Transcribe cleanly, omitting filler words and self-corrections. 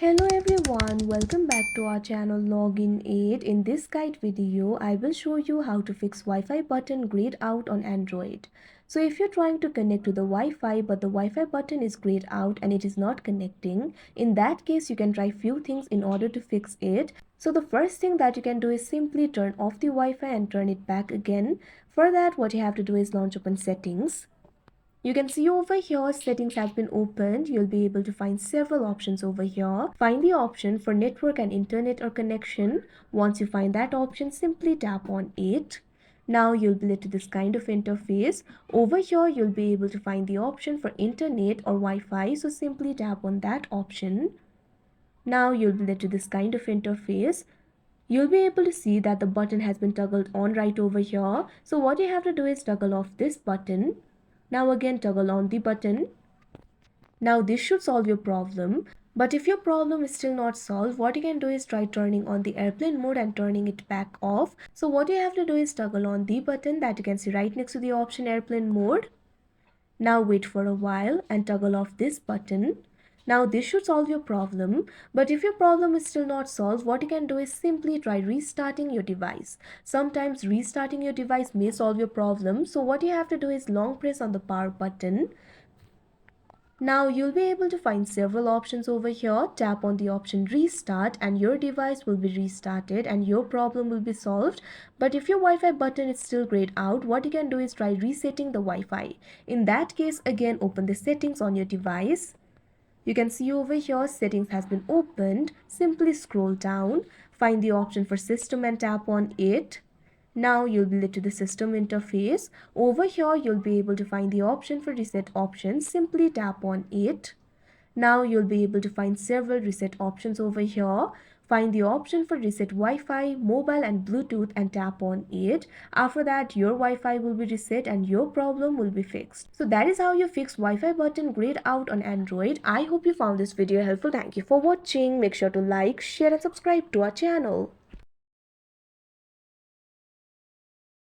Hello everyone, welcome back to our channel Login Aid. In this guide video, I will show you how to fix Wi-Fi button grayed out on Android. So if you're trying to connect to the Wi-Fi but the Wi-Fi button is grayed out and it is not connecting, in that case you can try few things in order to fix it. So the first thing that you can do is simply turn off the Wi-Fi and turn it back again. For that, what you have to do is launch open settings. You can see over here settings have been opened. You'll be able to find several options over here. Find the option for network and internet or connection. Once you find that option, simply tap on it. Now you'll be led to this kind of interface. Over here you'll be able to find the option for internet or Wi-Fi. So simply tap on that option. Now you'll be led to this kind of interface. You'll be able to see that the button has been toggled on right over here. So what you have to do is toggle off this button. Now again toggle on the button. Now this should solve your problem. But if your problem is still not solved, what you can do is try turning on the airplane mode and turning it back off. So what you have to do is toggle on the button that you can see right next to the option airplane mode. Now wait for a while and toggle off this button. Now this should solve your problem, but if your problem is still not solved, what you can do is simply try restarting your device. Sometimes restarting your device may solve your problem, so what you have to do is long press on the power button. Now you'll be able to find several options over here. Tap on the option restart and your device will be restarted and your problem will be solved. But if your Wi-Fi button is still grayed out, what you can do is try resetting the Wi-Fi. In that case, again open the settings on your device. You can see over here settings has been opened. Simply scroll down, find the option for system and tap on it. Now you'll be led to the system interface. Over here you'll be able to find the option for reset options. Simply tap on it. Now you'll be able to find several reset options over here. Find the option for reset Wi-Fi, mobile and Bluetooth and tap on it. After that, your Wi-Fi will be reset and your problem will be fixed. So that is how you fix Wi-Fi button grayed out on Android. I hope you found this video helpful. Thank you for watching. Make sure to like, share and subscribe to our channel.